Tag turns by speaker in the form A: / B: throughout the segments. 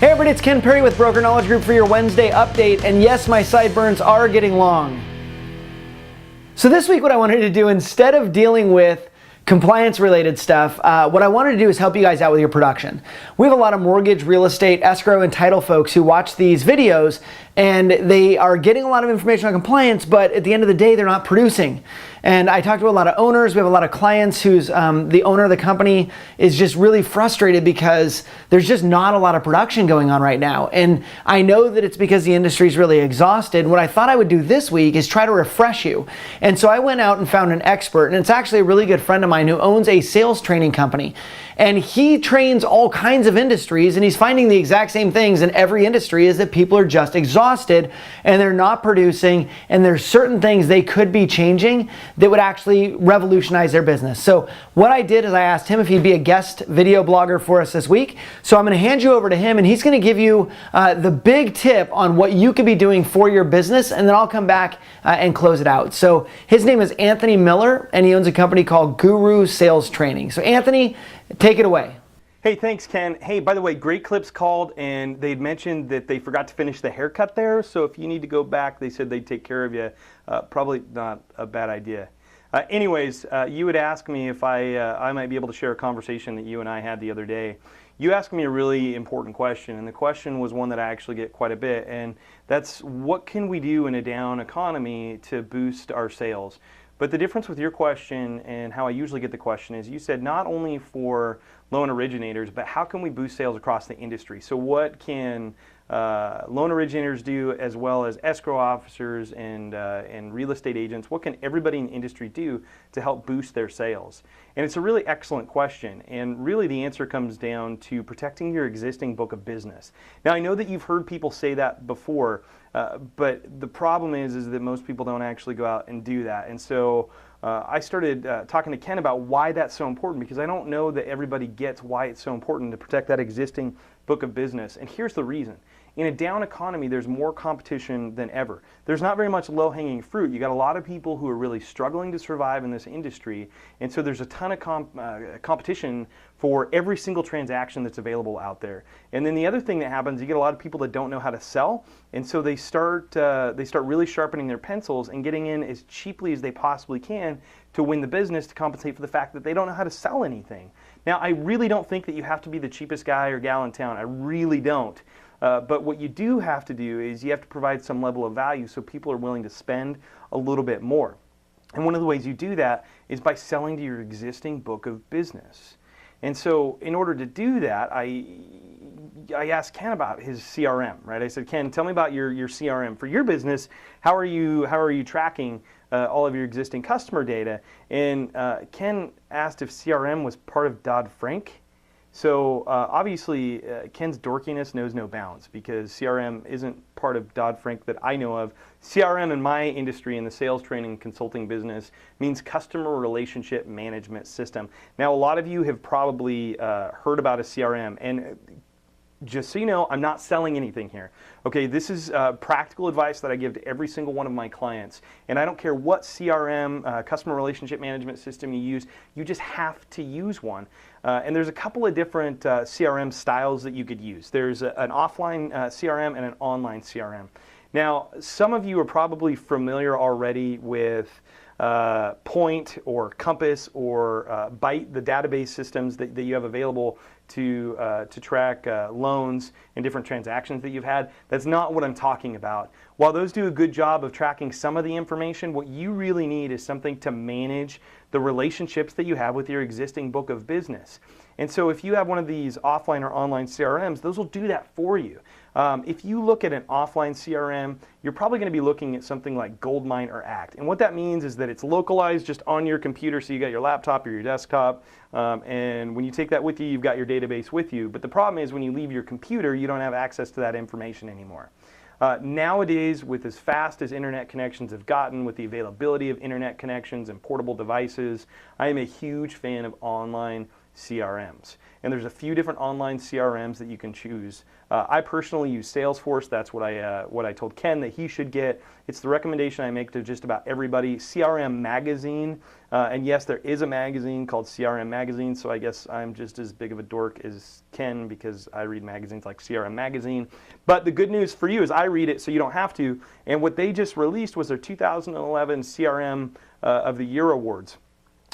A: Hey everybody, it's Ken Perry with Broker Knowledge Group for your Wednesday update, and yes, my sideburns are getting long. So this week what I wanted to do, instead of dealing with compliance related stuff, what I wanted to do is help you guys out with your production. We have a lot of mortgage, real estate, escrow, and title folks who watch these videos, and they are getting a lot of information on compliance, but at the end of the day, they're not producing. And I talk to a lot of owners. We have a lot of clients who's the owner of the company is just really frustrated because there's just not a lot of production going on right now. And I know that it's because the industry is really exhausted. What I thought I would do this week is try to refresh you. And so I went out and found an expert, and it's actually a really good friend of mine who owns a sales training company. And he trains all kinds of industries, and he's finding the exact same things in every industry, is that people are just exhausted and they're not producing, and there's certain things they could be changing that would actually revolutionize their business. So what I did is I asked him if he'd be a guest video blogger for us this week. So I'm going to hand you over to him, and he's going to give you the big tip on what you could be doing for your business, and then I'll come back and close it out. So his name is Anthony Miller, and he owns a company called Guru Sales Training. So Anthony, take it away.
B: Hey, thanks, Ken. Hey, by the way, Great Clips called, and they'd mentioned that they forgot to finish the haircut there. So if you need to go back, they said they'd take care of you. Probably not a bad idea. Anyways, you would ask me if I might be able to share a conversation that you and I had the other day. You asked me a really important question, and the question was one that I actually get quite a bit, and that's what can we do in a down economy to boost our sales? But the difference with your question and how I usually get the question is you said not only for loan originators, but how can we boost sales across the industry? So what can loan originators do, as well as escrow officers and real estate agents? What can everybody in the industry do to help boost their sales? And it's a really excellent question, and really the answer comes down to protecting your existing book of business. Now, I know that you've heard people say that before, but the problem is that most people don't actually go out and do that. And so I started talking to Ken about why that's so important, because I don't know that everybody gets why it's so important to protect that existing book of business. And here's the reason. In a down economy, there's more competition than ever. There's not very much low-hanging fruit. You got a lot of people who are really struggling to survive in this industry, and so there's a ton of competition for every single transaction that's available out there. And then the other thing that happens, you get a lot of people that don't know how to sell, and so they start really sharpening their pencils and getting in as cheaply as they possibly can to win the business, to compensate for the fact that they don't know how to sell anything. Now, I really don't think that you have to be the cheapest guy or gal in town. I really don't. But what you do have to do is you have to provide some level of value so people are willing to spend a little bit more. And one of the ways you do that is by selling to your existing book of business. And so in order to do that, I asked Ken about his CRM, right? I said, Ken, tell me about your CRM for your business. How are you tracking all of your existing customer data? And Ken asked if CRM was part of Dodd-Frank. So obviously, Ken's dorkiness knows no bounds, because CRM isn't part of Dodd-Frank that I know of. CRM in my industry, in the sales training consulting business, means customer relationship management system. Now, a lot of you have probably heard about a CRM, and just so you know, I'm not selling anything here. Okay, this is practical advice that I give to every single one of my clients. And I don't care what CRM, customer relationship management system you use, you just have to use one. And there's a couple of different CRM styles that you could use. There's an offline CRM and an online CRM. Now, some of you are probably familiar already with Point or Compass or Byte, the database systems that you have available to track loans and different transactions that you've had. That's not what I'm talking about. While those do a good job of tracking some of the information, what you really need is something to manage the relationships that you have with your existing book of business. And so if you have one of these offline or online CRMs, those will do that for you. If you look at an offline CRM, you're probably going to be looking at something like Goldmine or Act. And what that means is that it's localized just on your computer, so you got your laptop or your desktop, and when you take that with you, you've got your database with you. But the problem is when you leave your computer, you don't have access to that information anymore. Nowadays, with as fast as internet connections have gotten, with the availability of internet connections and portable devices, I am a huge fan of online CRMs. And there's a few different online CRMs that you can choose. I personally use Salesforce. That's what I told Ken that he should get. It's the recommendation I make to just about everybody. CRM Magazine, and yes, there is a magazine called CRM Magazine, so I guess I'm just as big of a dork as Ken because I read magazines like CRM Magazine. But the good news for you is I read it so you don't have to, and what they just released was their 2011 CRM of the Year Awards.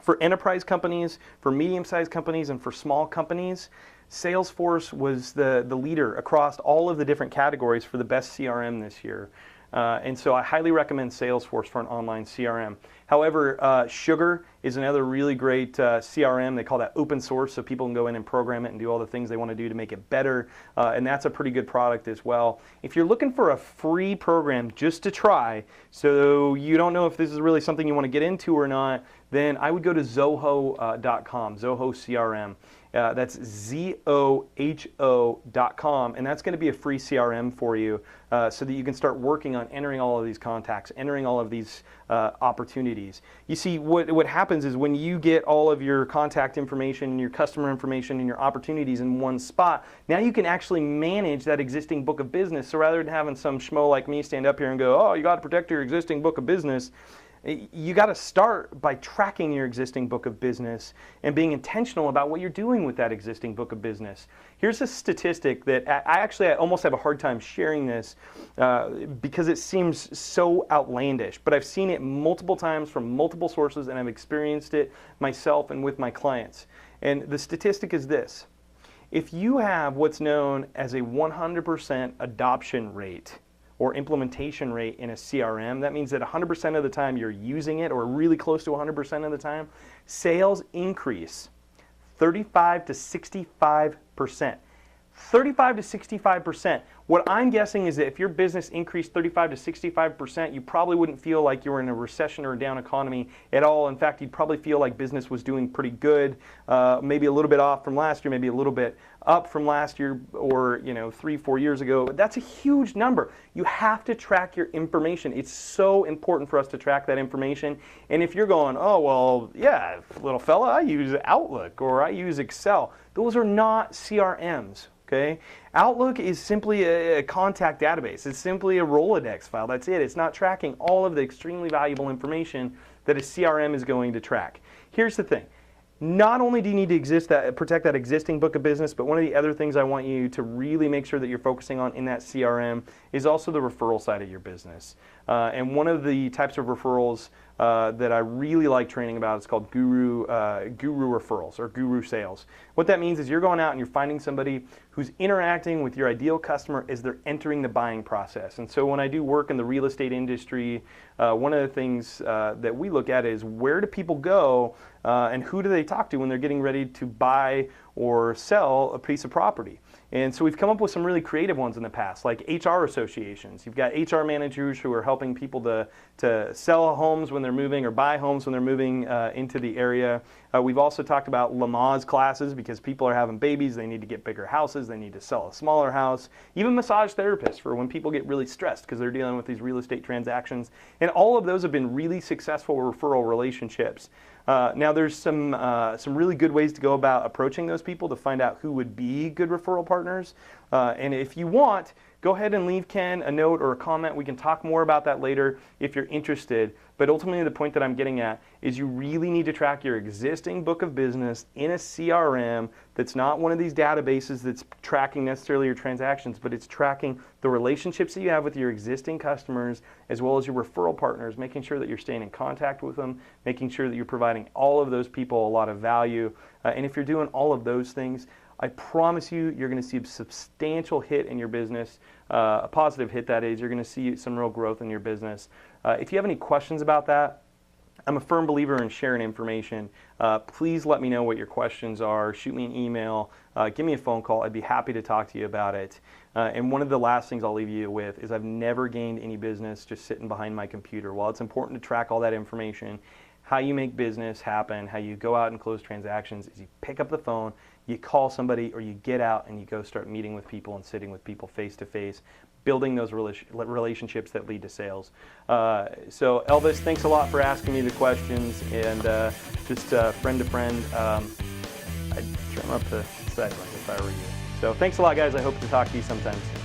B: For enterprise companies, for medium-sized companies, and for small companies, Salesforce was the leader across all of the different categories for the best CRM this year. And so I highly recommend Salesforce for an online CRM. However, Sugar is another really great CRM. They call that open source, so people can go in and program it and do all the things they want to do to make it better. And that's a pretty good product as well. If you're looking for a free program just to try, so you don't know if this is really something you want to get into or not, then I would go to Zoho.com, Zoho CRM. That's Zoho.com, and that's going to be a free CRM for you so that you can start working on entering all of these contacts, entering all of these opportunities. You see, what happens is when you get all of your contact information and your customer information and your opportunities in one spot, now you can actually manage that existing book of business. So rather than having some schmo like me stand up here and go, oh, you got to protect your existing book of business, you got to start by tracking your existing book of business and being intentional about what you're doing with that existing book of business. Here's a statistic that I almost have a hard time sharing this because it seems so outlandish, but I've seen it multiple times from multiple sources and I've experienced it myself and with my clients. And the statistic is this: if you have what's known as a 100% adoption rate or implementation rate in a CRM, that means that 100% of the time you're using it, or really close to 100% of the time, sales increase 35 to 65%. 35 to 65%. What I'm guessing is that if your business increased 35 to 65%, you probably wouldn't feel like you were in a recession or a down economy at all. In fact, you'd probably feel like business was doing pretty good, maybe a little bit off from last year, maybe a little bit up from last year, or 3-4 years ago. That's a huge number. You have to track your information. It's so important for us to track that information. And if you're going, oh, well, yeah, little fella, I use Outlook or I use Excel, those are not CRMs. Okay? Outlook is simply a contact database. It's simply a Rolodex file. That's it. It's not tracking all of the extremely valuable information that a CRM is going to track. Here's the thing. Not only do you need to protect that existing book of business, but one of the other things I want you to really make sure that you're focusing on in that CRM is also the referral side of your business. And one of the types of referrals that I really like training about is called guru referrals or guru sales. What that means is you're going out and you're finding somebody who's interacting with your ideal customer as they're entering the buying process. And so when I do work in the real estate industry, one of the things that we look at is where do people go and who do they talk to when they're getting ready to buy or sell a piece of property. And so we've come up with some really creative ones in the past, like HR associations. You've got HR managers who are helping people to sell homes when they're moving or buy homes when they're moving into the area. We've also talked about Lamaze classes because people are having babies, they need to get bigger houses, they need to sell a smaller house. Even massage therapists for when people get really stressed because they're dealing with these real estate transactions. And all of those have been really successful referral relationships. Now there's some really good ways to go about approaching those people to find out who would be good referral partners. And if you want, go ahead and leave Ken a note or a comment. We can talk more about that later if you're interested. But ultimately the point that I'm getting at is you really need to track your existing book of business in a CRM that's not one of these databases that's tracking necessarily your transactions, but it's tracking the relationships that you have with your existing customers as well as your referral partners, making sure that you're staying in contact with them, making sure that you're providing all of those people a lot of value. And if you're doing all of those things, I promise you, you're going to see a substantial hit in your business, a positive hit that is. You're going to see some real growth in your business. If you have any questions about that, I'm a firm believer in sharing information. Please let me know what your questions are. Shoot me an email. Give me a phone call. I'd be happy to talk to you about it. And one of the last things I'll leave you with is I've never gained any business just sitting behind my computer. While it's important to track all that information, how you make business happen, how you go out and close transactions is you pick up the phone, you call somebody, or you get out and you go start meeting with people and sitting with people face to face, building those relationships that lead to sales. So Elvis, thanks a lot for asking me the questions, and just friend to friend, trim up the sideburns if I were you. So thanks a lot, guys. I hope to talk to you sometime soon.